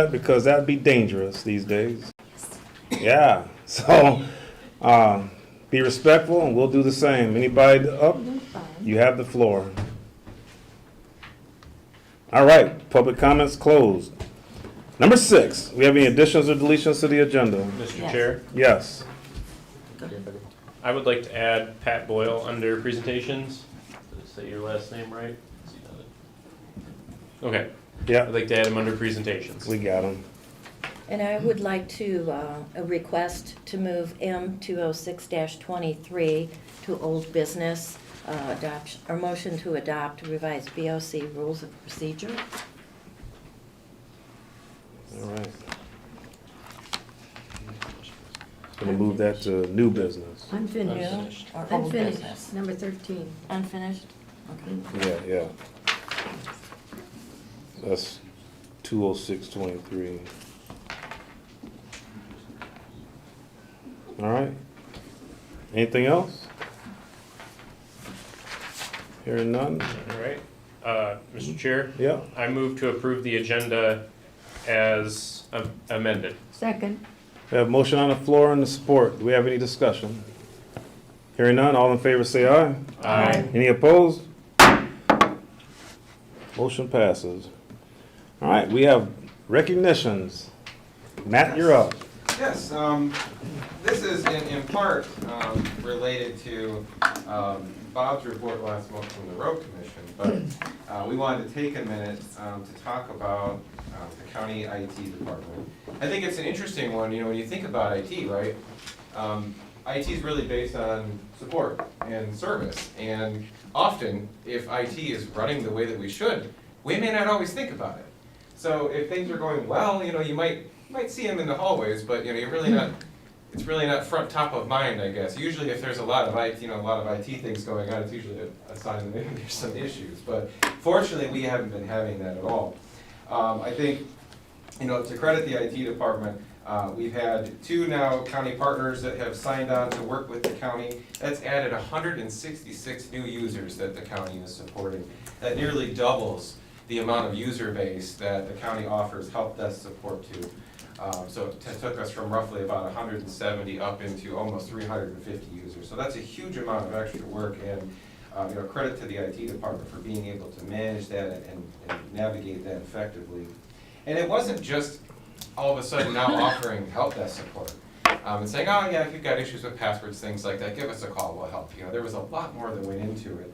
because that'd be dangerous these days. Yeah, so be respectful and we'll do the same. Anybody up? You have the floor. All right, public comments closed. Number 6, we have any additions or deletions to the agenda? Mr. Yes. Chair, Yes. I would like to add Pat Boyle under presentations. Did I say your last name right? Okay, Yeah, I'd like to add him under presentations. we got them. And I would like to, a request to move M 206-23 to old business, adoption, or motion to adopt revised BOC rules of procedure. All right. Gonna move that to new business. Unfinished. Or old business. Unfinished, number 13. Unfinished? Okay. Yeah. That's 206-23. All right. Anything else? Hearing none? All right, Mr. Chair, Yeah. I move to approve the agenda as amended. Second. We have a motion on the floor and the support. Do we have any discussion? Hearing none, all in favor say aye. Aye. Any opposed? Motion passes. All right, we have recognitions. Matt, you're up. Yes, this is in part related to Bob's report last month from the Road Commission, but we wanted to take a minute to talk about the county IT department. I think it's an interesting one, you know, when you think about IT, right? IT is really based on support and service, and often if IT is running the way that we should, we may not always think about it. So if things are going well, you know, you might see them in the hallways, but you know, it's really not front top of mind, I guess. Usually if there's a lot of IT things going on, it's usually a sign that maybe there's some issues. But fortunately, we haven't been having that at all. I think, you know, to credit the IT department, we've had 2 now county partners that have signed on to work with the county. That's added 166 new users that the county is supporting. That nearly doubles the amount of user base that the county offers help desk support to. So it took us from roughly about 170 up into almost 350 users. So that's a huge amount of extra work, and you know, credit to the IT department for being able to manage that and navigate that effectively. And it wasn't just all of a sudden now offering help desk support and saying, oh yeah, if you've got issues with passwords, things like that, give us a call, we'll help you. There was a lot more that went into it.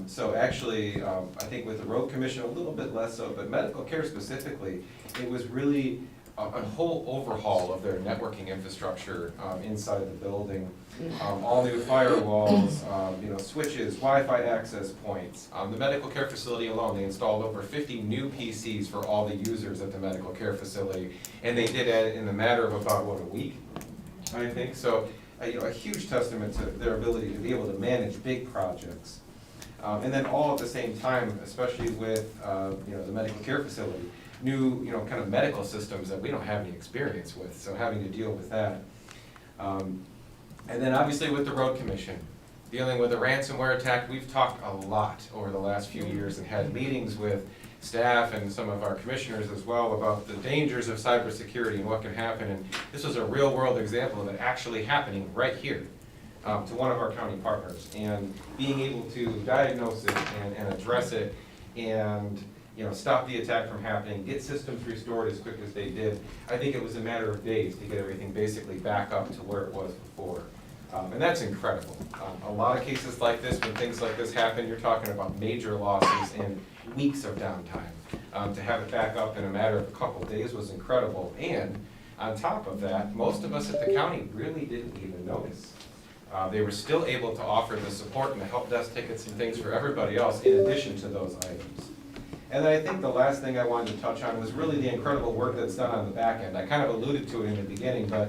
So actually, I think with the Road Commission a little bit less so, but medical care specifically, it was really a whole overhaul of their networking infrastructure inside the building. All new firewalls, you know, switches, Wi-Fi access points. The medical care facility alone, they installed over 50 new PCs for all the users at the medical care facility, and they did it in the matter of about, what, a week, I think. So, you know, a huge testament to their ability to be able to manage big projects. And then all at the same time, especially with you know, the medical care facility, new, you know, kind of medical systems that we don't have any experience with, so having to deal with that. And then obviously with the Road Commission, dealing with a ransomware attack, we've talked a lot over the last few years and had meetings with staff and some of our commissioners as well about the dangers of cybersecurity and what can happen. And this was a real world example of it actually happening right here. To one of our county partners, and being able to diagnose it and address it, and you know, stop the attack from happening, get systems restored as quick as they did. I think it was a matter of days to get everything basically back up to where it was before, and that's incredible. A lot of cases like this, when things like this happen, you're talking about major losses and weeks of downtime. To have it back up in a matter of a couple of days was incredible, and on top of that, most of us at the county really didn't even notice. They were still able to offer the support and the help desk tickets and things for everybody else in addition to those items. And then I think the last thing I wanted to touch on was really the incredible work that's done on the back end. I kind of alluded to it in the beginning, but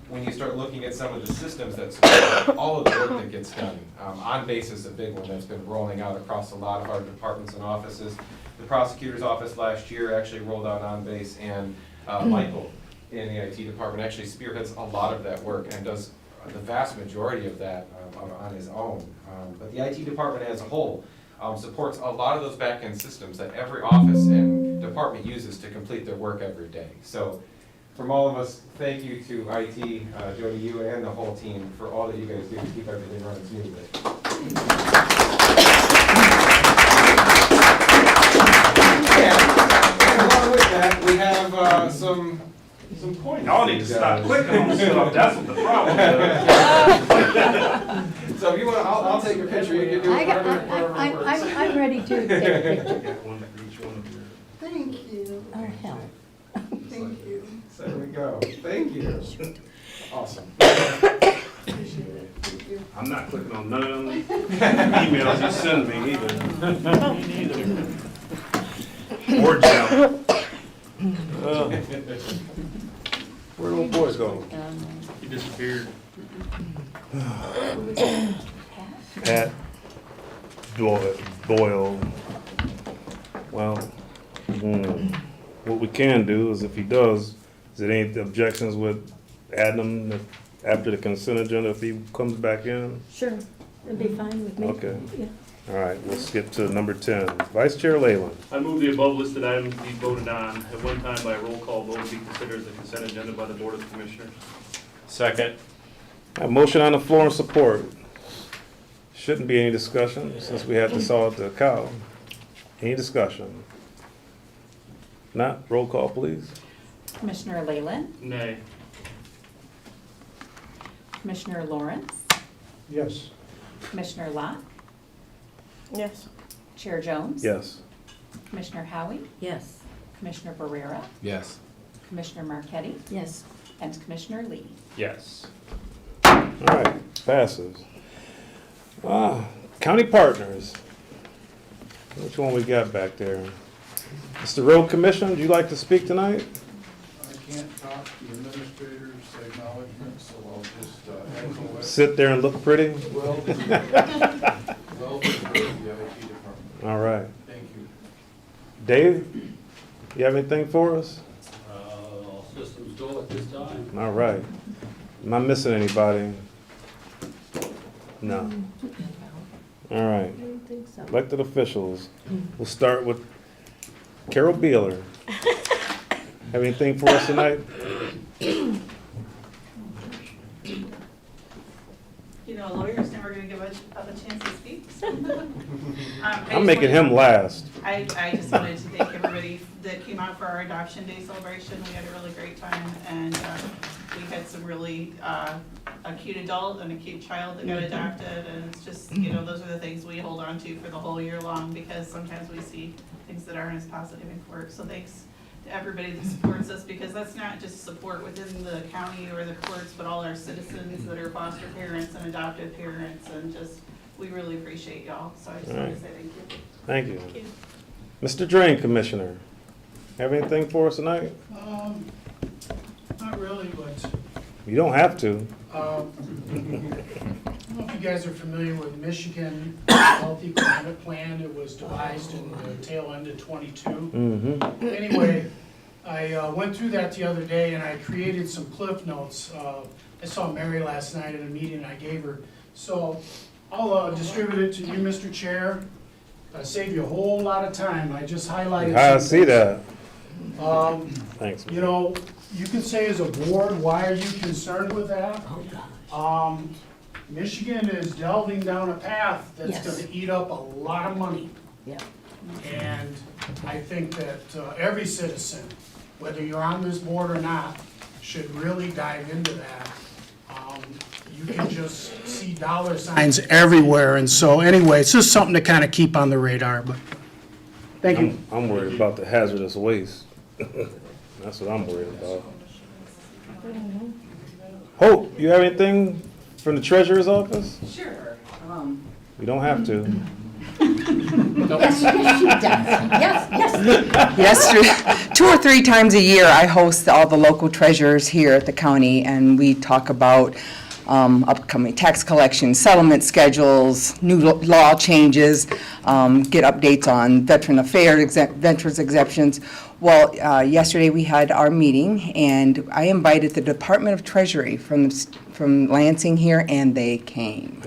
when you start looking at some of the systems that support all of the work that gets done, OnBase is a big one that's been rolling out across a lot of our departments and offices. The prosecutor's office last year actually rolled out OnBase, and Michael in the IT department actually spearheads a lot of that work and does the vast majority of that on his own. But the IT department as a whole supports a lot of those back-end systems that every office and department department uses to complete their work every day. So from all of us, thank you to IT, Jody, you and the whole team for all that you guys do to keep everything running smoothly. And along with that, we have some coins. Y'all need to stop clicking on stuff, that's what the problem is. So if you want, I'll take your picture, you can do it wherever it works. I'm ready to take a picture. Thank you. Oh, hell. Thank you. So there we go. Thank you. Awesome. Appreciate it. Thank you. I'm not clicking on none of them emails you send me either. Or junk. Where'd old boys go? He disappeared. Pat Doyle. Well, what we can do is if he does, is it any objections with adding him after the consent agenda if he comes back in? Sure, it'd be fine with me. Okay. Yeah. All right, we'll skip to number 10. Vice Chair Leyland. I move the above listed items be voted on at one time by a roll call vote and be considered as a consent agenda by the Board of Commissioners. Second. A motion on the floor and support. Shouldn't be any discussion since we had this all at the cow. Any discussion? Not, roll call please. Commissioner Leyland, Nay. Commissioner Lawrence, Yes. Commissioner Locke, Yes. Chair Jones. Yes. Commissioner Howie, Yes. Commissioner Barrera, Yes. Commissioner Marquetti, Yes. and Commissioner Lee. Yes. All right, passes. County partners. Which one we got back there? Mr. Road Commission, would you like to speak tonight? I can't top the administrator's acknowledgement, so I'll just echo it. Sit there and look pretty? Well deserved. Well deserved, the IT department. All right. Thank you. Dave, you have anything for us? All systems go at this time. All right. Am I missing anybody? No. All right. I don't think so. Elected officials. We'll start with Carol Beeler. Have anything for us tonight? You know, a lawyer's never gonna give a chance to speak. So. I'm making him last. I just wanted to thank everybody that came out for our Adoption Day celebration. We had a really great time, and we had some really, a cute adult and a cute child that got adopted, and it's just, you know, those are the things we hold on to for the whole year long, because sometimes we see things that aren't as positive in court. So thanks to everybody that supports us, because that's not just support within the county or the courts, but all our citizens that are foster parents and adoptive parents, and just, we really appreciate y'all. So I just want to say thank you. Thank you. Thank you. Mr. Drain Commissioner, have anything for us tonight? Not really, but, You don't have to. I don't know if you guys are familiar with Michigan Healthy Climate Plan. It was devised in the tail end of '22. Mm-hmm. Anyway, I went through that the other day and I created some cliff notes. I saw Mary last night at a meeting I gave her. So I'll distribute it to you, Mr. Chair. Save you a whole lot of time. I just highlighted. I some see things. that. Thanks. You know, you can say as a board, why are you concerned with that? Michigan is delving down a path that's Yes. gonna eat up a lot of money. Yeah. And I think that every citizen, whether you're on this board or not, should really dive into that. You can just see dollar signs everywhere, and so anyway, it's just something to kind of keep on the radar, but, thank you. I'm worried about the hazardous waste. That's what I'm worried about. Hope, you have anything from the treasurer's office? Sure. You don't have to. Yes, yes, she does. Yes, yes. Yes, 2 or 3 times a year, I host all the local treasurers here at the county, and we talk about upcoming tax collection, settlement schedules, new law changes, get updates on veteran affairs, veterans exemptions. Well, yesterday we had our meeting, and I invited the Department of Treasury from Lansing here, and they came.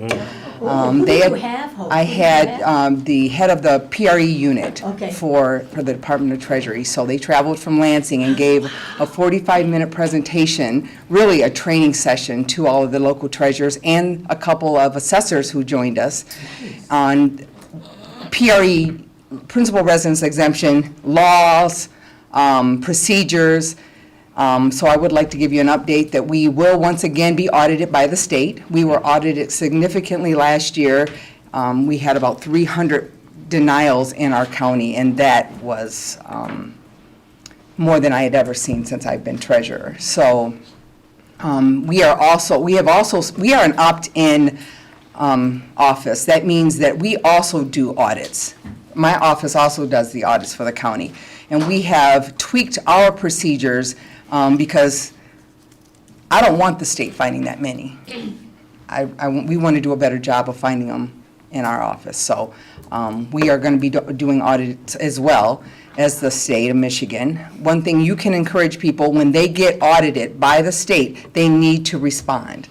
Who They do had- you have, Hope? I Who do you have? had the head of the PRE unit Okay. for the Department of Treasury. So they traveled from Lansing and gave a 45-minute presentation, really a training session to all of the local treasurers and a couple of assessors who joined us on PRE, principal residence exemption, laws, procedures. So I would like to give you an update that we will once again be audited by the state. We were audited significantly last year. We had about 300 denials in our county, and that was more than I had ever seen since I've been treasurer. So we are an opt-in office. That means that we also do audits. My office also does the audits for the county. And we have tweaked our procedures because I don't want the state finding that many. We want to do a better job of finding them in our office. So we are going to be doing audits as well as the state of Michigan. One thing you can encourage people, when they get audited by the state, they need to respond.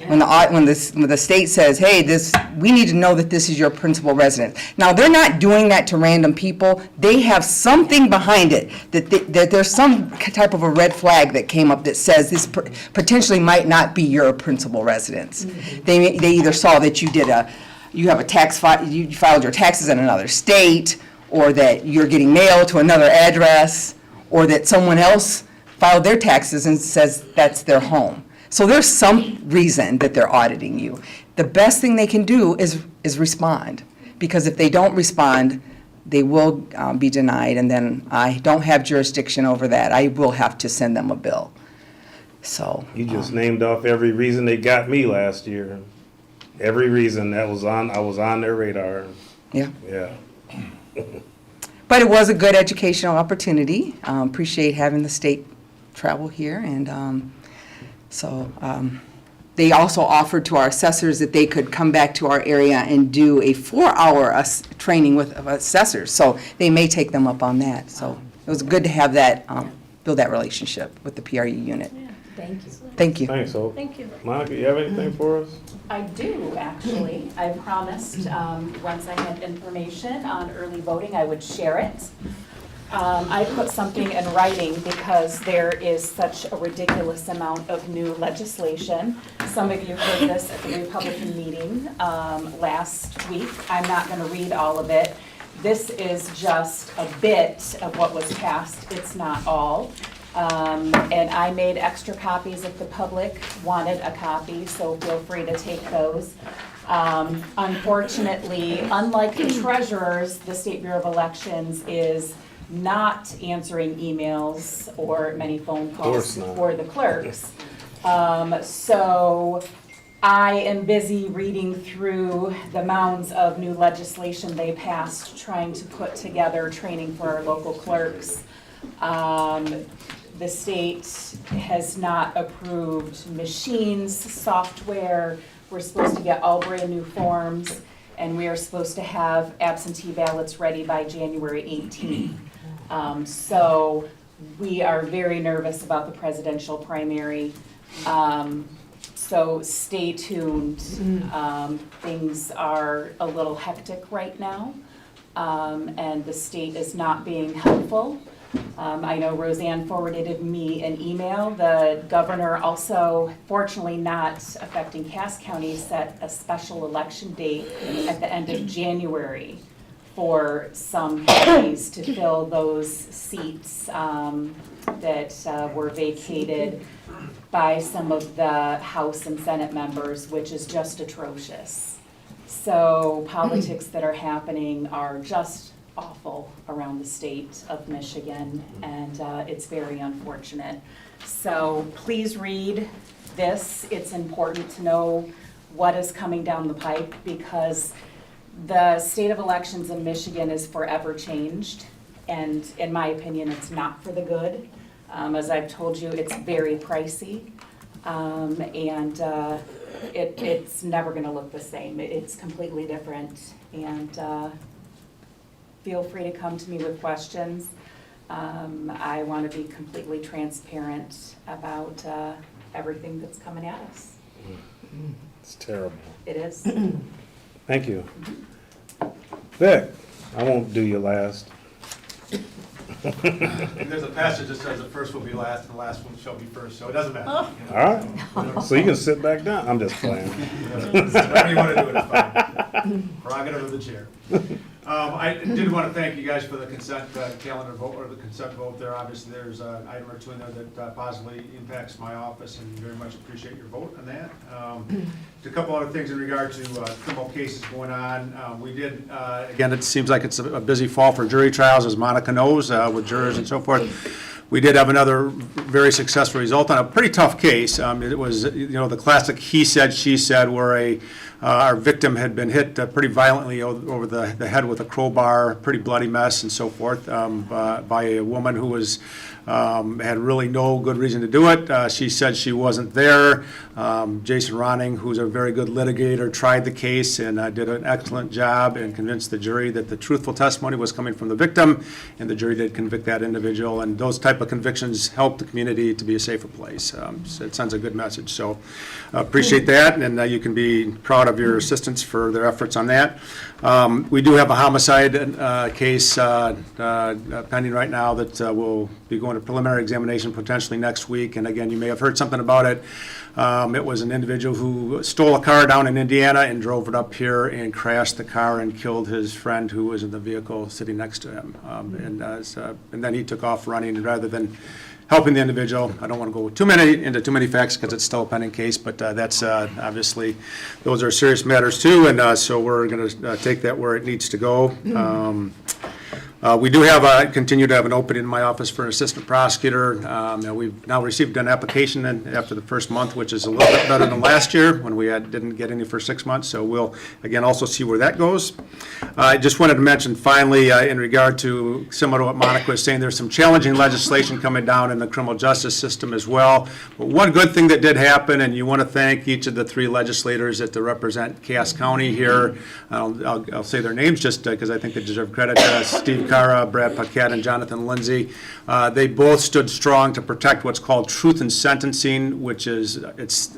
When the state says, hey, we need to know that this is your principal residence. Now, they're not doing that to random people. They have something behind it, that there's some type of a red flag that came up that says this potentially might not be your principal residence. They either saw that you have a tax you filed your taxes in another state, or that you're getting mail to another address, or that someone else filed their taxes and says that's their home. So there's some reason that they're auditing you. The best thing they can do is respond, because if they don't respond, they will be denied, and then I don't have jurisdiction over that. I will have to send them a bill. So. You just named off every reason they got me last year. Every reason I was on their radar. Yeah. Yeah. But it was a good educational opportunity. Appreciate having the state travel here, and so they also offered to our assessors that they could come back to our area and do a 4-hour training with assessors. So they may take them up on that. So it was good to have that, build that relationship with the PRE unit. Thank you. Thank you. Thanks, Hope. Thank you. Monica, you have anything for us? I do, actually. I promised, once I had information on early voting, I would share it. I put something in writing because there is such a ridiculous amount of new legislation. Some of you heard this at the Republican meeting last week. I'm not going to read all of it. This is just a bit of what was passed. It's not all. And I made extra copies if the public wanted a copy, so feel free to take those. Unfortunately, unlike the treasurers, the State Bureau of Elections is not answering emails or many phone calls for the clerks. So I am busy reading through the mounds of new legislation they passed, trying to put together training for our local clerks. The state has not approved machines, software. We're supposed to get all brand new forms, and we are supposed to have absentee ballots ready by January 18th. So we are very nervous about the presidential primary. So stay tuned. Things are a little hectic right now, and the state is not being helpful. I know Roseanne forwarded me an email. The governor also, fortunately not affecting Cass County, set a special election date at the end of January for some counties to fill those seats that were vacated by some of the House and Senate members, which is just atrocious. So politics that are happening are just awful around the state of Michigan, and it's very unfortunate. So please read this. It's important to know what is coming down the pike, because the state of elections in Michigan is forever changed, and in my opinion, it's not for the good. As I've told you, it's very pricey, and it's never gonna look the same. It's completely different. And feel free to come to me with questions. I want to be completely transparent about everything that's coming at us. It's terrible. It is. Thank you. Vic, I won't do your last. There's a passage that says the first will be last and the last one shall be first, so it doesn't matter. All right, so you can sit back down. I'm just playing. Whatever you want to do, it's fine. Prerogative of the chair. I did want to thank you guys for the consent calendar vote, or the consent vote there. Obviously, there's an item or two in there that positively impacts my office, and very much appreciate your vote on that. A couple other things in regard to criminal cases going on. We did, again, it seems like it's a busy fall for jury trials, as Monica knows, with jurors and so forth. We did have another very successful result on a pretty tough case. It was, the classic he said, she said, where our victim had been hit pretty violently over the head with a crowbar, pretty bloody mess and so forth, by a woman who was had really no good reason to do it. She said she wasn't there. Jason Ronning, who's a very good litigator, tried the case and did an excellent job and convinced the jury that the truthful testimony was coming from the victim, and the jury did convict that individual. And those type of convictions help the community to be a safer place. So it sends a good message. So appreciate that, and you can be proud of your assistants for their efforts on that. We do have a homicide case pending right now that will be going to preliminary examination potentially next week. And again, you may have heard something about it. It was an individual who stole a car down in Indiana and drove it up here and crashed the car and killed his friend who was in the vehicle sitting next to him. And then he took off running, and rather than helping the individual, I don't want to go into too many facts because it's still a pending case, but that's obviously, those are serious matters too, and so we're going to take that where it needs to go. We do continue to have an opening in my office for an assistant prosecutor. We've now received an application after the first month, which is a little bit better than last year when we didn't get any for 6 months. So we'll, again, also see where that goes. I just wanted to mention finally, in regard to similar to what Monica was saying, there's some challenging legislation coming down in the criminal justice system as well. But one good thing that did happen, and you want to thank each of the 3 legislators that represent Cass County here. I'll say their names just because I think they deserve credit. Steve Cara, Brad Paquette, and Jonathan Lindsay. They both stood strong to protect what's called truth in sentencing, which is it's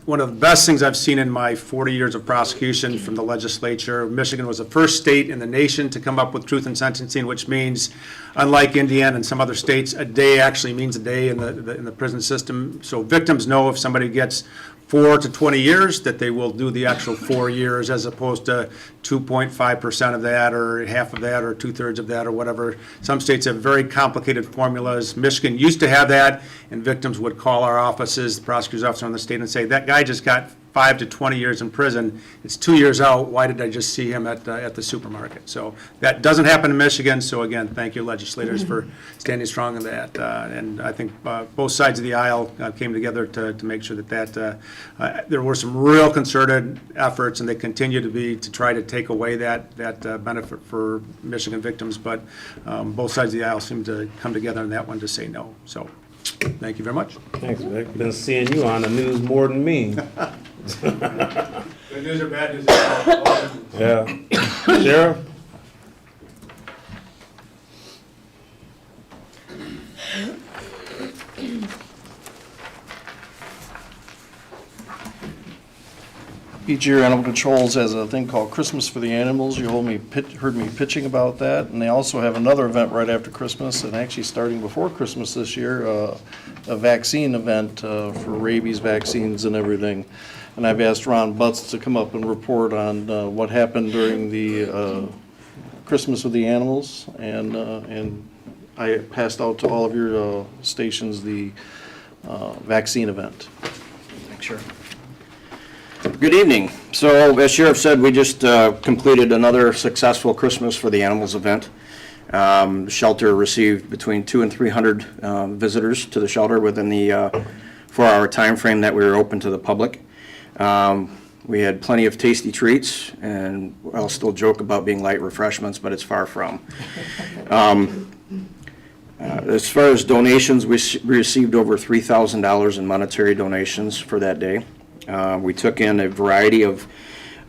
one of the best things I've seen in my 40 years of prosecution from the legislature. Michigan was the first state in the nation to come up with truth in sentencing, which means, unlike Indiana and some other states, a day actually means a day in the prison system. So victims know if somebody gets 4 to 20 years, that they will do the actual 4 years as opposed to 2.5% of that or half of that or 2/3 of that or whatever. Some states have very complicated formulas. Michigan used to have that, and victims would call our offices, the prosecutor's office in the state, and say, that guy just got 5 to 20 years in prison. It's 2 years out. Why did I just see him at the supermarket? So that doesn't happen in Michigan. So again, thank you legislators for standing strong in that. And I think both sides of the aisle came together to make sure that there were some real concerted efforts, and they continue to try to take away that benefit for Michigan victims. But both sides of the aisle seem to come together on that one to say no. So thank you very much. Thanks, Vic. Been seeing you on the news more than me. Good news or bad news? Yeah. Sheriff? Each year, Animal Controls has a thing called Christmas for the Animals. You heard me pitching about that, and they also have another event right after Christmas, and actually starting before Christmas this year, a vaccine event for rabies vaccines and everything. And I've asked Ron Butts to come up and report on what happened during the Christmas with the animals, and I passed out to all of your stations the vaccine event. Thanks, Sheriff. Good evening. So, as Sheriff said, we just completed another successful Christmas for the Animals event. The shelter received between 200 and 300 visitors to the shelter within the 4-hour time frame that we were open to the public. We had plenty of tasty treats, and I'll still joke about being light refreshments, but it's far from. As far as donations, we received over $3,000 in monetary donations for that day. We took in a variety of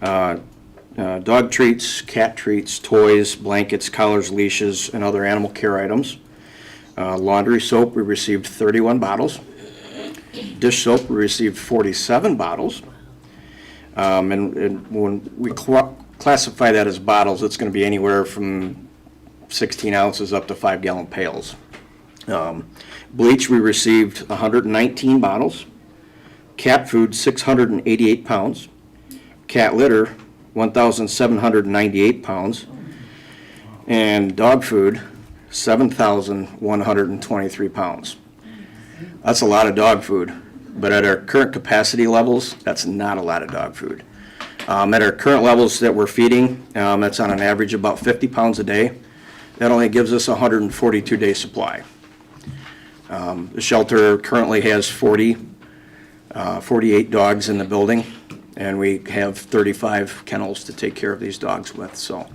dog treats, cat treats, toys, blankets, collars, leashes, and other animal care items. Laundry soap, we received 31 bottles. Dish soap, we received 47 bottles. And when we classify that as bottles, it's going to be anywhere from 16 ounces up to 5-gallon pails. Bleach, we received 119 bottles. Cat food, 688 pounds. Cat litter, 1,798 pounds. And dog food, 7,123 pounds. That's a lot of dog food, but at our current capacity levels, that's not a lot of dog food. At our current levels that we're feeding, that's on an average about 50 pounds a day. That only gives us a 142-day supply. The shelter currently has 48 dogs in the building, and we have 35 kennels to take care of these dogs with. So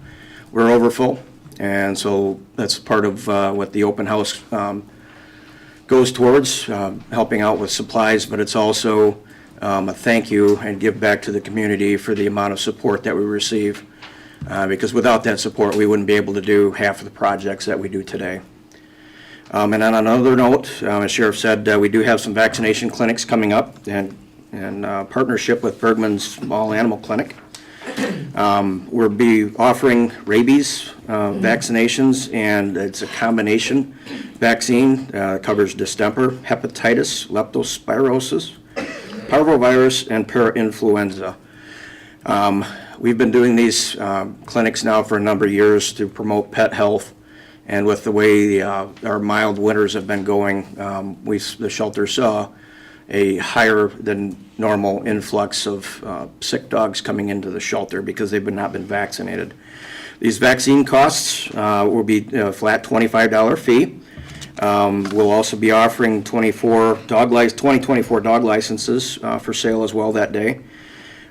we're overfull, and so that's part of what the open house goes towards, helping out with supplies, but it's also a thank you and give back to the community for the amount of support that we receive. Because without that support, we wouldn't be able to do half of the projects that we do today. And on another note, as Sheriff said, we do have some vaccination clinics coming up in partnership with Bergman's Small Animal Clinic. We'll be offering rabies vaccinations, and it's a combination vaccine. Covers distemper, hepatitis, leptospirosis, parvovirus, and parainfluenza. We've been doing these clinics now for a number of years to promote pet health, and with the way our mild winters have been going, the shelter saw a higher than normal influx of sick dogs coming into the shelter because they've not been vaccinated. These vaccine costs will be a flat $25 fee. We'll also be offering 2024 dog licenses for sale as well that day.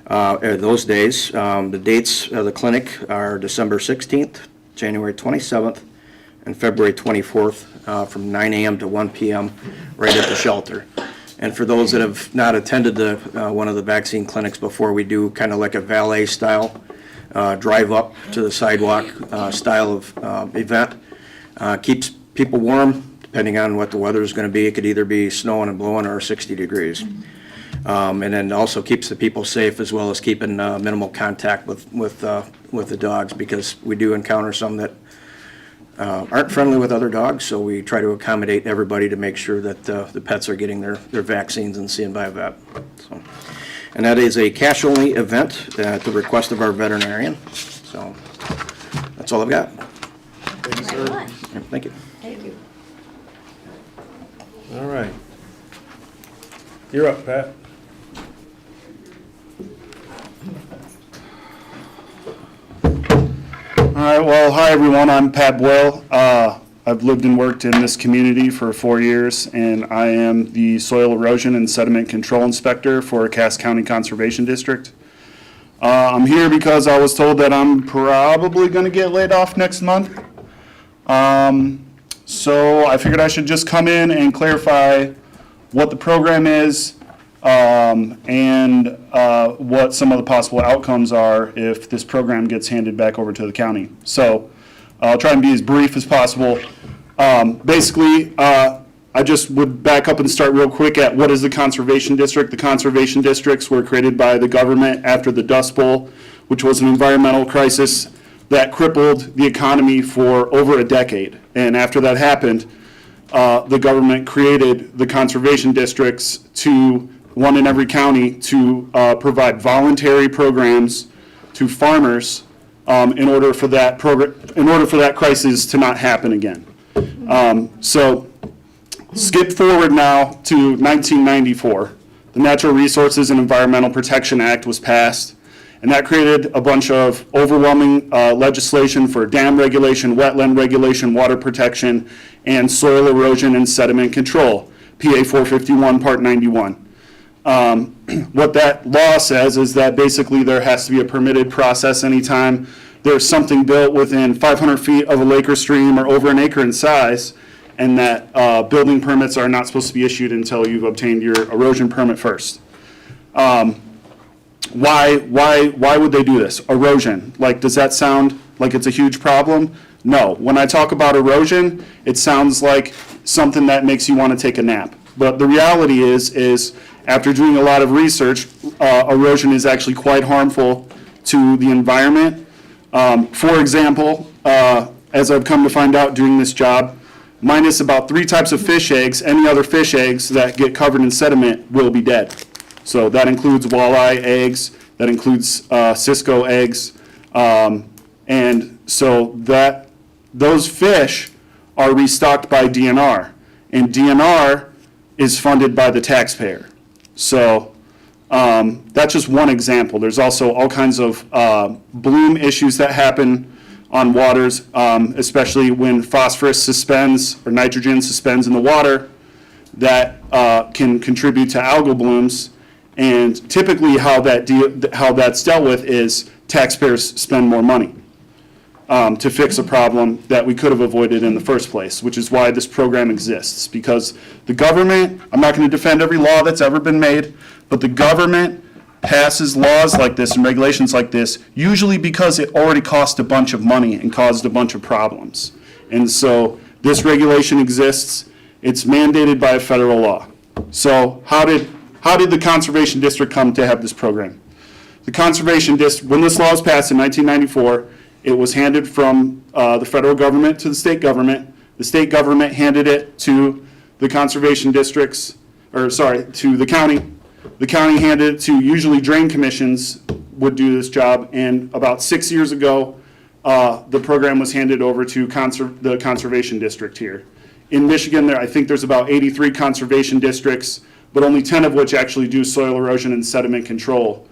Those days, the dates of the clinic are December 16th, January 27th, and February 24th from 9 a.m. to 1 p.m. right at the shelter. And for those that have not attended one of the vaccine clinics before, we do kind of like a valet style, drive up to the sidewalk style of event. Keeps people warm, depending on what the weather is going to be. It could either be snowing and blowing or 60 degrees. And then also keeps the people safe, as well as keeping minimal contact with the dogs, because we do encounter some that aren't friendly with other dogs, so we try to accommodate everybody to make sure that the pets are getting their vaccines and seen by a vet. So, and that is a cash-only event at the request of our veterinarian. So that's all I've got. Thank you, sir. Thank you. Thank you. All right. You're up, Pat. All right, well, hi everyone, I'm Pat Boyle. I've lived and worked in this community for 4 years, and I am the Soil Erosion and Sediment Control Inspector for Cass County Conservation District. I'm here because I was told that I'm probably going to get laid off next month. So I figured I should just come in and clarify what the program is, and what some of the possible outcomes are if this program gets handed back over to the county. So I'll try and be as brief as possible. Basically, I just would back up and start real quick at what is the conservation district. The conservation districts were created by the government after the Dust Bowl, which was an environmental crisis that crippled the economy for over a decade. And after that happened, the government created the conservation districts, to one in every county, to provide voluntary programs to farmers in order for that crisis to not happen again. So skip forward now to 1994. The Natural Resources and Environmental Protection Act was passed, and that created a bunch of overwhelming legislation for dam regulation, wetland regulation, water protection, and soil erosion and sediment control, PA 451, Part 91. What that law says is that basically there has to be a permitted process anytime there's something built within 500 feet of a lake or stream or over an acre in size, and that building permits are not supposed to be issued until you've obtained your erosion permit first. Why would they do this? Erosion, like, does that sound like it's a huge problem? No. When I talk about erosion, it sounds like something that makes you want to take a nap. But the reality is after doing a lot of research, erosion is actually quite harmful to the environment. For example, as I've come to find out doing this job, minus about 3 types of fish eggs, any other fish eggs that get covered in sediment will be dead. So that includes walleye eggs, that includes Cisco eggs, and so those fish are restocked by DNR, and DNR is funded by the taxpayer. So that's just one example. There's also all kinds of bloom issues that happen on waters, especially when phosphorus suspends or nitrogen suspends in the water, that can contribute to algal blooms. And typically how that's dealt with is taxpayers spend more money to fix a problem that we could have avoided in the first place, which is why this program exists. Because the government, I'm not going to defend every law that's ever been made, but the government passes laws like this and regulations like this, usually because it already cost a bunch of money and caused a bunch of problems. And so this regulation exists. It's mandated by a federal law. So how did the Conservation District come to have this program? The Conservation District, when this law was passed in 1994, it was handed from the federal government to the state government. The state government handed it to the conservation districts, to the county. The county handed it to, usually drain commissions would do this job, and about 6 years ago, the program was handed over to the conservation district here. In Michigan, I think there's about 83 conservation districts, but only 10 of which actually do soil erosion and sediment control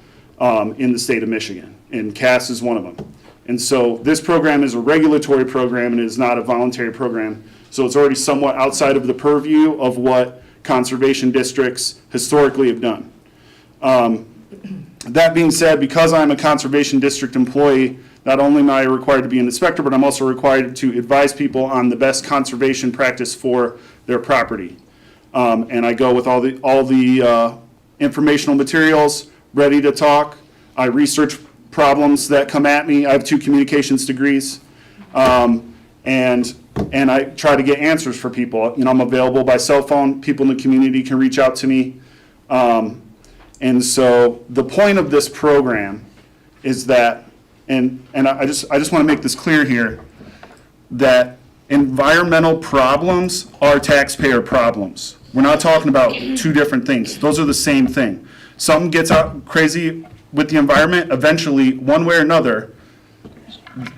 in the state of Michigan, and Cass is one of them. And so this program is a regulatory program and is not a voluntary program, so it's already somewhat outside of the purview of what conservation districts historically have done. That being said, because I'm a conservation district employee, not only am I required to be an inspector, but I'm also required to advise people on the best conservation practice for their property. And I go with all the informational materials, ready to talk. I research problems that come at me. I have 2 communications degrees, and I try to get answers for people. You know, I'm available by cell phone. People in the community can reach out to me. And so the point of this program is that, and I just want to make this clear here, that environmental problems are taxpayer problems. We're not talking about 2 different things. Those are the same thing. Something gets out crazy with the environment, eventually, one way or another,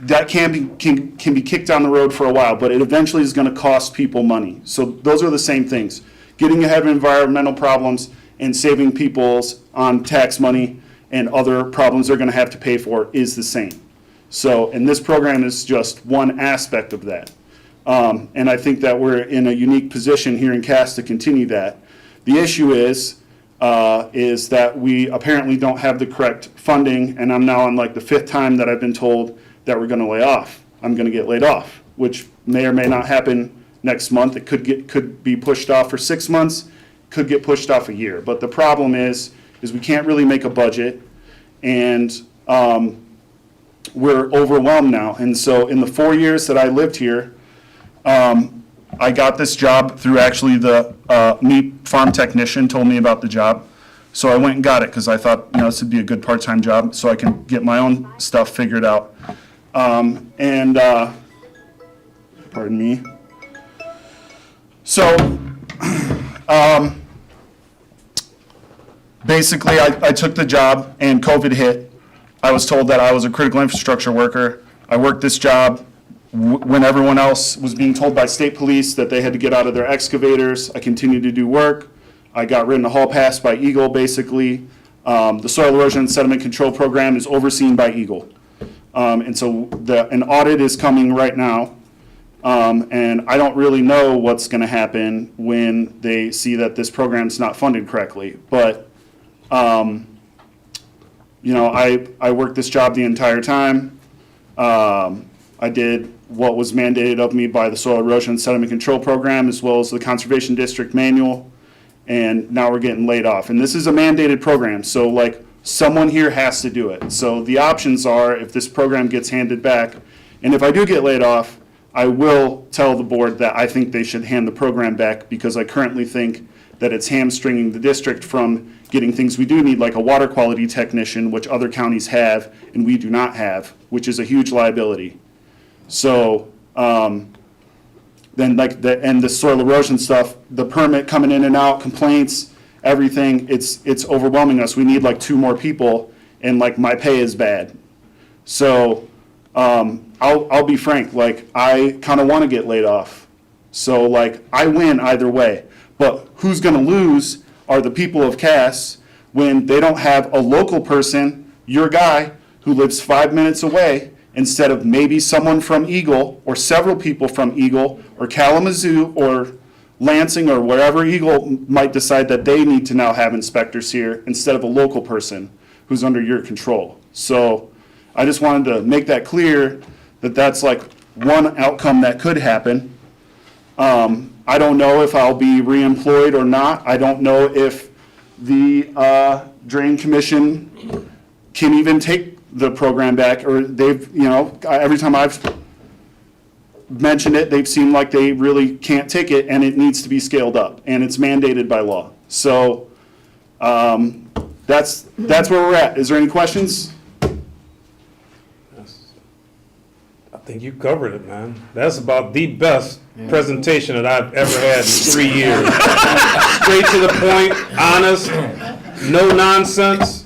that can be kicked down the road for a while, but it eventually is going to cost people money. So those are the same things. Getting ahead of environmental problems and saving people's on tax money and other problems they're going to have to pay for is the same. So, and this program is just one aspect of that. And I think that we're in a unique position here in Cass to continue that. The issue is that we apparently don't have the correct funding, and I'm now on like the 5th time that I've been told that we're going to lay off. I'm going to get laid off, which may or may not happen next month. It could be pushed off for 6 months, could get pushed off a year. But the problem is we can't really make a budget, and we're overwhelmed now. And so in the 4 years that I lived here, I got this job through actually the meat farm technician told me about the job. So I went and got it because I thought, you know, this would be a good part-time job so I can get my own stuff figured out. Pardon me. So basically I took the job and COVID hit. I was told that I was a critical infrastructure worker. I worked this job when everyone else was being told by state police that they had to get out of their excavators. I continued to do work. I got written a hall pass by Eagle, basically. The soil erosion and sediment control program is overseen by Eagle. And so an audit is coming right now. And I don't really know what's going to happen when they see that this program's not funded correctly. But, you know, I worked this job the entire time. I did what was mandated of me by the Soil Erosion Sediment Control Program, as well as the Conservation District Manual, and now we're getting laid off. And this is a mandated program, so like, someone here has to do it. So the options are, if this program gets handed back, and if I do get laid off, I will tell the board that I think they should hand the program back, because I currently think that it's hamstringing the district from getting things we do need, like a water quality technician, which other counties have and we do not have, which is a huge liability. So, then like and the soil erosion stuff, the permit coming in and out, complaints, everything, it's overwhelming us. We need like 2 more people, and like my pay is bad. So, I'll be frank, like, I kind of want to get laid off. So like, I win either way, but who's going to lose are the people of Cass when they don't have a local person, your guy, who lives 5 minutes away, instead of maybe someone from Eagle, or several people from Eagle, or Kalamazoo, or Lansing, or wherever Eagle might decide that they need to now have inspectors here, instead of a local person who's under your control. So I just wanted to make that clear, that that's like one outcome that could happen. I don't know if I'll be reemployed or not. I don't know if the Drain Commission can even take the program back, or they've, you know, every time I've mentioned it, they've seemed like they really can't take it, and it needs to be scaled up, and it's mandated by law. So that's where we're at. Is there any questions? I think you covered it, man. That's about the best presentation that I've ever had in 3 years. Straight to the point, honest, no nonsense.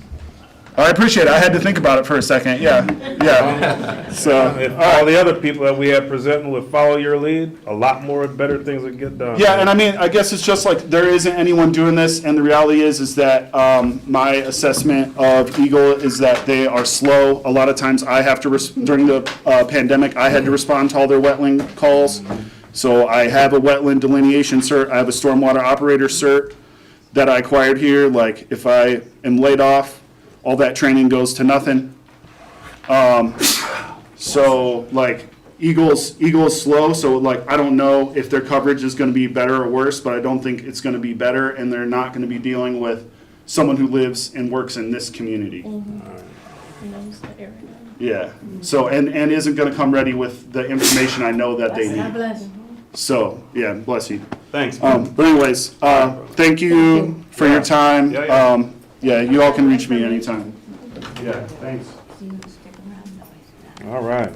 I appreciate it. I had to think about it for a second. Yeah. So If all the other people that we have presenting would follow your lead, a lot more better things would get done. yeah, and I mean, I guess it's just like there isn't anyone doing this, and the reality is that my assessment of Eagle is that they are slow. A lot of times, I have to during the pandemic, I had to respond to all their wetland calls. So I have a wetland delineation cert. I have a stormwater operator cert that I acquired here. Like, if I am laid off, all that training goes to nothing. So like, Eagle's slow, so like, I don't know if their coverage is gonna be better or worse, but I don't think it's gonna be better, and they're not gonna be dealing with someone who lives and works in this community. Knows the area. Yeah, so, and isn't gonna come ready with the information I know that they God need. bless. So, yeah, bless you. Thanks. But anyways, thank you for your time. Yeah. Yeah, you all can reach me anytime. Yeah, thanks. All right.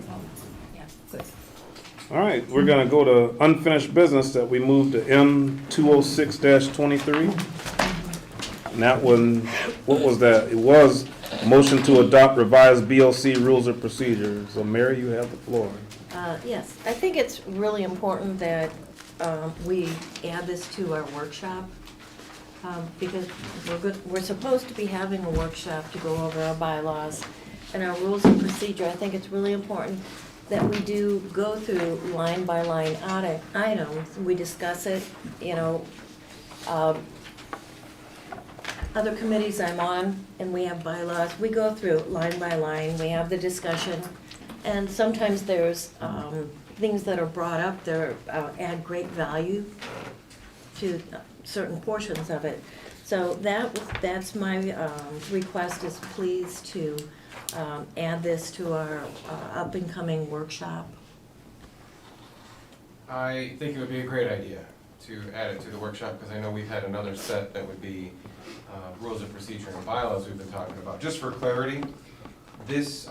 All right, we're gonna go to unfinished business that we moved to M206-23. And that one, what was that? It was motion to adopt revised BOC rules of procedure. So Mary, you have the floor. Yes, I think it's really important that we add this to our workshop, because we're supposed to be having a workshop to go over our bylaws and our rules of procedure. I think it's really important that we do go through line by line items. We discuss it, you know. Other committees I'm on, and we have bylaws, we go through line by line, we have the discussion. And sometimes there's things that are brought up that add great value to certain portions of it. So that's my request, is please to add this to our up and coming workshop. I think it would be a great idea to add it to the workshop, because I know we've had another set that would be rules of procedure and bylaws we've been talking about. Just for clarity, this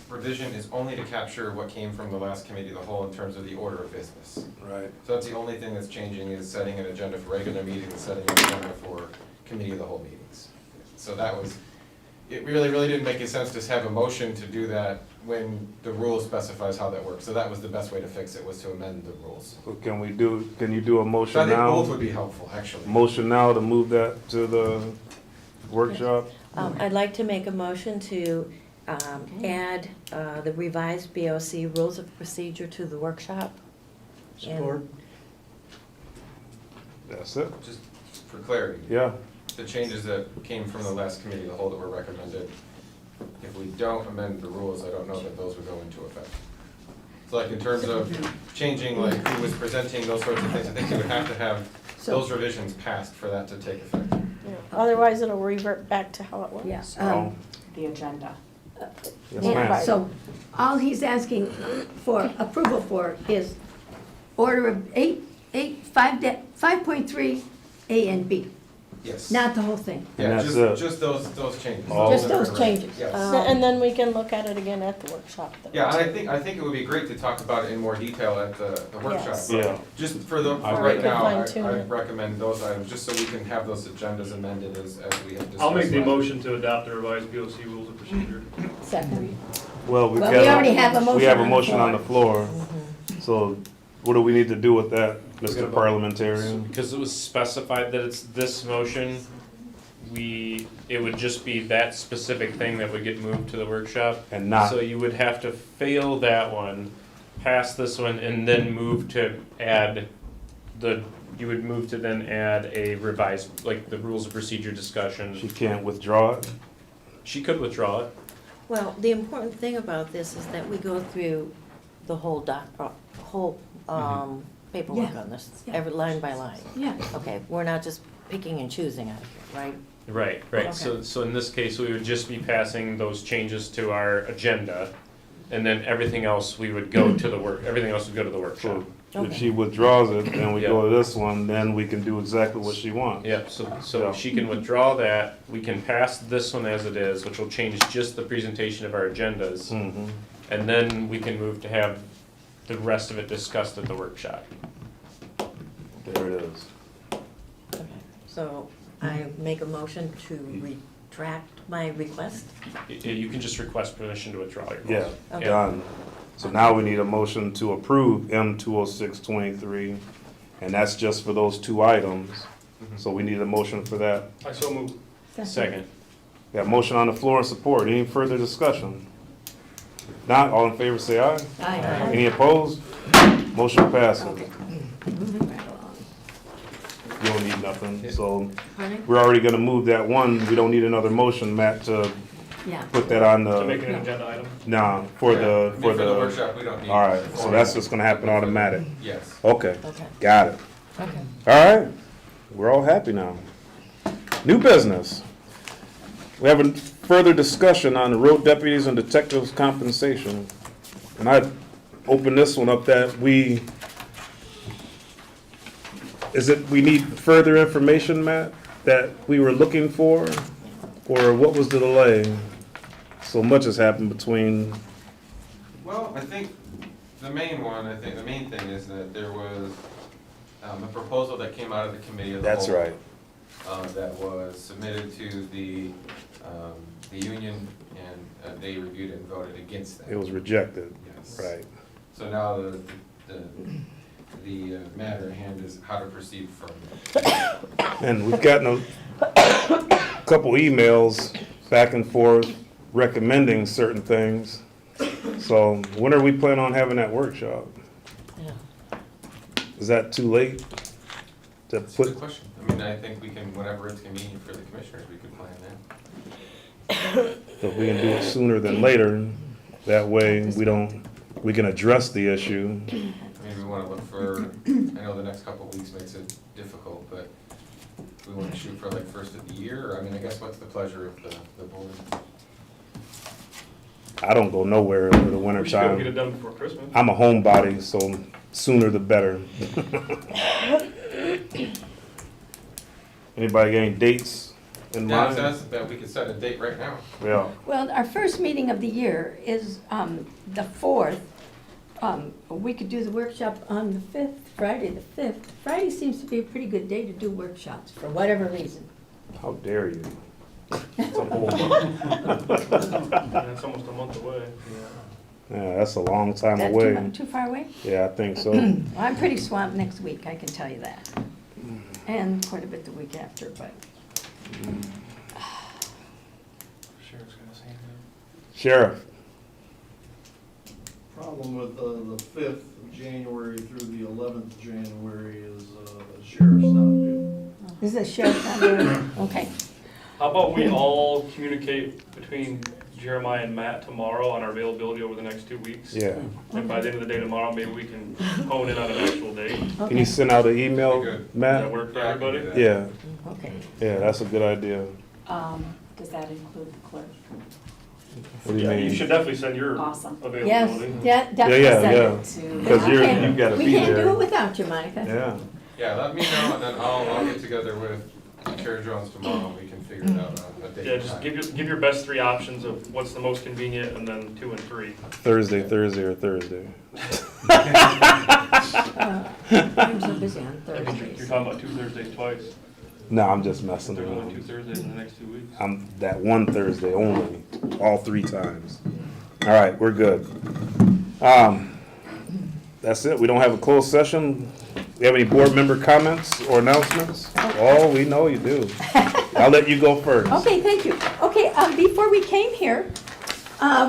revision is only to capture what came from the last committee of the whole in terms of the order of business. Right. So that's the only thing that's changing, is setting an agenda for regular meetings and setting an agenda for committee of the whole meetings. So that was, it really didn't make any sense to have a motion to do that when the rule specifies how that works. So that was the best way to fix it, was to amend the rules. So can you do a motion So I think now? both would be helpful, actually. Motion now to move that to the workshop? I'd like to make a motion to add the revised BOC rules of procedure to the workshop. Support. That's it? Just for clarity. Yeah. The changes that came from the last committee of the whole that were recommended, if we don't amend the rules, I don't know that those would go into effect. So like in terms of changing like who was presenting, those sorts of things, I think you would have to have those revisions passed for that to take effect. Yeah. Otherwise, it'll revert back to how it was. Yeah. Oh, The agenda. yes, ma'am. So all he's asking for approval for is order of 5.3 A and B, Yes. not the whole thing. Yeah, And that's just those changes. Oh. Just those changes. Yes. And then we can look at it again at the workshop. then. Yeah, and I think it would be great to talk about it in more detail at the workshop. Yes. but Yeah. Just for Or right we could now, fine-tune I it. recommend those items, just so we can have those agendas amended as we have discussed. I'll make the last- motion to adopt the revised BOC rules of procedure. Second. Well, we Well, we already have a we have a motion motion on on the the floor. So what do we need to do with that, Mr. Parliamentarian? Because it was specified that it's this motion, it would just be that specific thing that would get moved to the workshop. And not, So you would have to fail that one, pass this one, and then move to add you would move to then add a revised, like the rules of procedure discussion. she can't withdraw it? She could withdraw it. Well, the important thing about this is that we go through the whole paperwork Yeah. on this, Yeah. every line by line. Yeah. Okay, we're not just picking and choosing out of here, right? Right, right. So in this case, we would just be passing those changes to our agenda, and then everything else we would go to everything else would go to the workshop. So if Okay. she withdraws it, then we Yeah. go to this one, then we can do exactly what she wants. Yep, so Yeah. she can withdraw that, we can pass this one as it is, which will change just the presentation of our agendas, Mhm. and then we can move to have the rest of it discussed at the workshop. There it is. Okay, so I make a motion to retract my request? You can just request permission to withdraw your Yeah, motion. Okay. done. So now we need a motion to approve M 20623, and that's just for those two items. So we need a motion for that. I so move. Second. Got a motion on the floor and support. Any further discussion? If not, all in favor say aye. Aye. Any opposed? Motion passes. Moving right along. You don't need nothing, so Pardon? we're already gonna move that one. We don't need another motion, Matt, to Yeah. put that on To make the, it an agenda item. nah, for Yeah, I the, mean, for the. workshop, we don't need. All right, so that's just gonna happen automatic. Yes. Okay, Okay, got it. okay. All right, we're all happy now. New business. We have a further discussion on the road deputies and detectives' compensation. And I open this one up that we need further information, Matt, that we were looking for? Or what was the delay? So much has happened between, Well, I think the main thing is that there was a proposal that came out of the committee of the whole. that's right. That was submitted to the union, and they reviewed it and voted against that. It was rejected, Yes. right. So now the matter at hand is how to proceed from there. And we've gotten a couple emails back and forth recommending certain things. So when are we planning on having that workshop? Yeah. Is that too late to That's a good put? question. I mean, I think we can, whenever it's convenient for the commissioners, we could plan that. If we can do it sooner than later, that way we can address the issue. Maybe we want to look for, I know the next couple of weeks makes it difficult, but we want to shoot for like first of the year, or I mean, I guess what's the pleasure of the board? I don't go nowhere over the winter We should be able to get it time. done before Christmas. I'm a homebody, so sooner the better. Anybody got any dates in Yeah, mind? so that's, that we could set a date right now. Yeah. Well, our first meeting of the year is the 4th. We could do the workshop on the 5th, Friday the 5th. Friday seems to be a pretty good day to do workshops, for whatever reason. How dare you? It's a whole month. That's almost a month away. Yeah, that's a long time That's away. too far away? Yeah, I think so. Well, I'm pretty swamped next week, I can tell you that. And quite a bit the week after, but Sheriff's gonna say that. Sheriff, Problem with the 5th of January through the 11th of January is the sheriff's not due. this is a sheriff on there. Okay. How about we all communicate between Jeremiah and Matt tomorrow on our availability over the next 2 weeks. Yeah. And by the end of the day tomorrow, maybe we can hone in on an actual date. Can you send out an email, Does Matt? that work for everybody? Yeah, Okay. yeah, that's a good idea. Does that include the clerk? What do you Yeah, mean? you should definitely send your Awesome. Yes, availability. definitely Yeah, send yeah, it. To because Matt. you gotta We be can't do there. it without you, Monica. Yeah. Yeah, let me know, and then I'll get together with Chair Jones tomorrow, and we can figure it out on a date. Yeah, and just time. give your best 3 options of what's the most convenient, and then 2 and 3. Thursday, or Thursday. I'm so busy on You're Thursdays. talking about 2 Thursdays twice. No, I'm just messing There's only 2 around. Thursdays in the next 2 weeks. I'm that one Thursday only, all 3 times. All right, we're good. That's it. We don't have a closed session. We have any board member comments or announcements? Oh, we know you do. I'll let you go first. Okay, thank you. Okay, before we came here,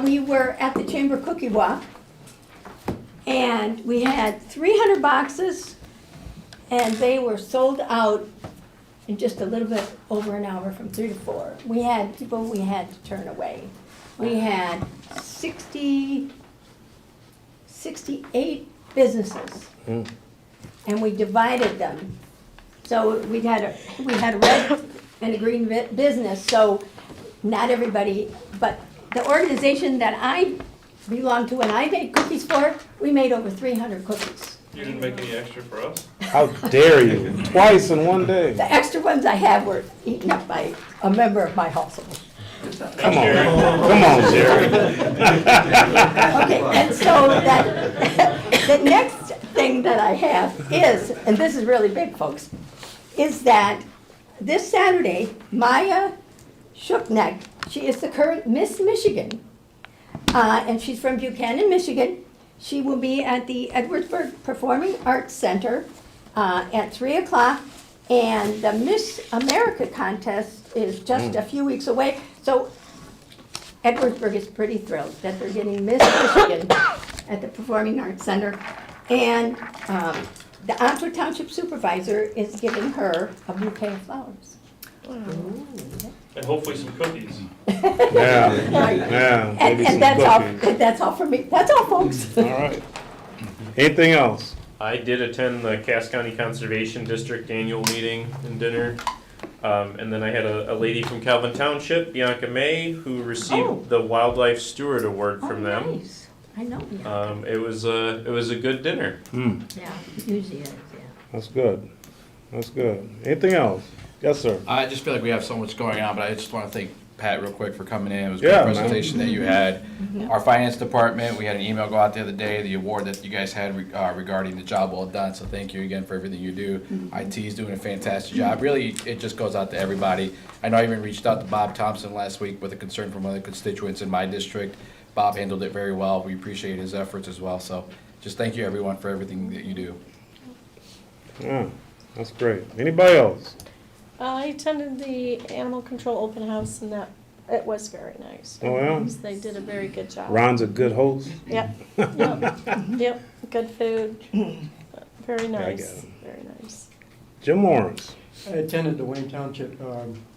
we were at the Chamber Cookie Walk, and we had 300 boxes, and they were sold out in just a little bit over an hour, from 3 to 4. We had people we had to turn away. We had 68 businesses, and we divided them. So we had a red and a green business, so not everybody, but the organization that I belong to and I made cookies for, we made over 300 cookies. You didn't make any extra for us? How dare you? Twice in one day. The extra ones I had were eaten up by a member of my household. Come on, Jerry. Okay, and so that, the next thing that I have is, and this is really big, folks, is that this Saturday, Maya Shukneck, she is the current Miss Michigan, and she's from Buchanan, Michigan. She will be at the Edwardsburg Performing Arts Center at 3 o'clock, and the Miss America contest is just a few weeks away. So Edwardsburg is pretty thrilled that they're getting Miss Michigan at the Performing Arts Center. And the Onslow Township Supervisor is giving her a bouquet of flowers. And hopefully some cookies. Yeah, yeah, maybe some And that's all, cookies. that's all for me. That's all, folks. All right. Anything else? I did attend the Cass County Conservation District annual meeting and dinner. And then I had a lady from Calvin Township, Bianca May, who received the Wildlife Steward Award from them. Nice. I know. It was a good dinner. Yeah, usually is, yeah. That's good. That's good. Anything else? Yes, sir. I just feel like we have so much going on, but I just want to thank Pat real quick for coming in. It was a Yeah, great man. presentation that you had. Our finance department, we had an email go out the other day, the award that you guys had regarding the job well done. So thank you again for everything you do. IT is doing a fantastic job. Really, it just goes out to everybody. I know I even reached out to Bob Thompson last week with a concern from other constituents in my district. Bob handled it very well. We appreciate his efforts as well. So just thank you everyone for everything that you do. Yeah, that's great. Anybody else? I attended the animal control open house, and it was very nice. Oh, yeah? They did a very good job. Ron's a good host. Yep, yep, good food, very nice, very nice. Jim Lawrence. I attended the Wayne Township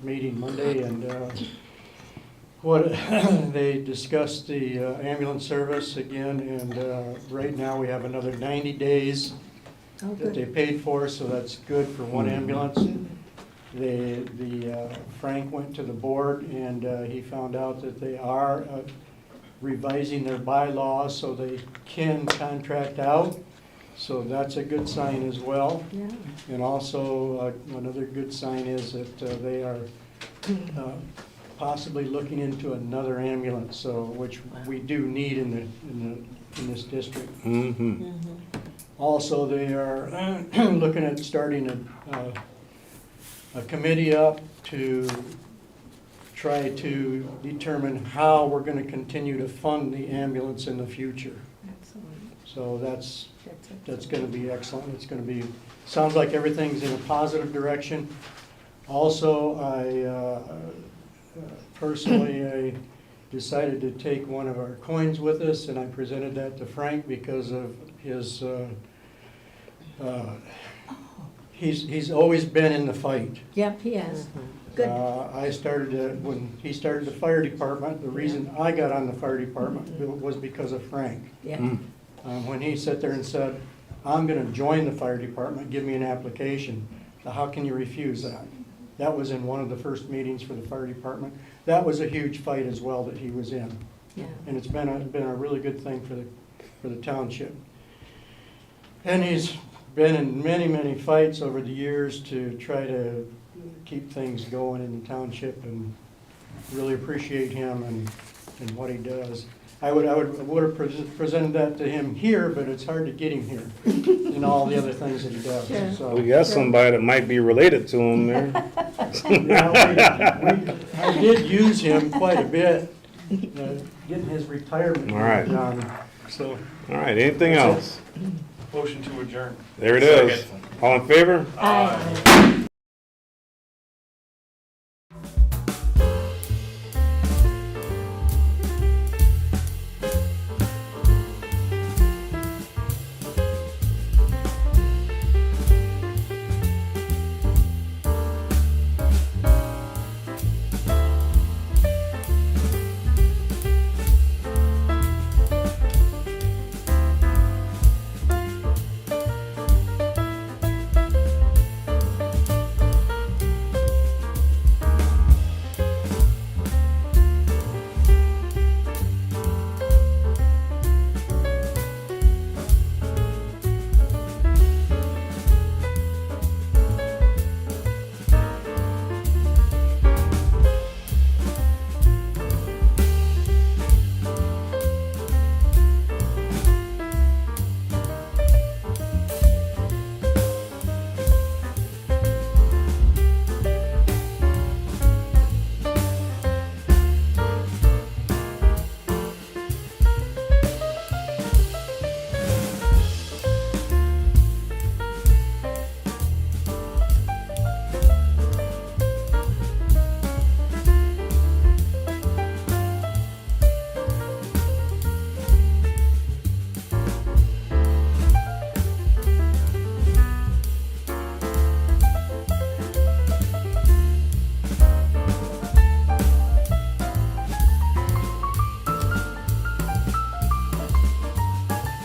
meeting Monday, and what they discussed the ambulance service again, and right now we have another 90 days that they paid for, so that's good for one ambulance. Frank went to the board, and he found out that they are revising their bylaws so they can contract out. So that's a good sign as well. Yeah. And also, another good sign is that they are possibly looking into another ambulance, so which we do need in this district. Also, they are looking at starting a committee up to try to determine how we're going to continue to fund the ambulance in the future. Excellent. So that's going to be excellent. It's going to be, sounds like everything's in a positive direction. Also, personally, I decided to take one of our coins with us, and I presented that to Frank because of his he's always been in the fight. Yep, he has. Good. I started, when he started the fire department, the reason I got on the fire department was because of Frank. Yeah. When he sat there and said, I'm gonna join the fire department, give me an application, how can you refuse that? That was in one of the first meetings for the fire department. That was a huge fight as well that he was in. Yeah. And it's been a really good thing for the township. And he's been in many, many fights over the years to try to keep things going in the township, and really appreciate him and what he does. I would have presented that to him here, but it's hard to get him here and all the other things that he does. Sure. So, We got somebody that might be related to him there. I did use him quite a bit, getting his retirement All right. done. So, All right, anything else? Motion to adjourn. There it is. All in favor? Aye.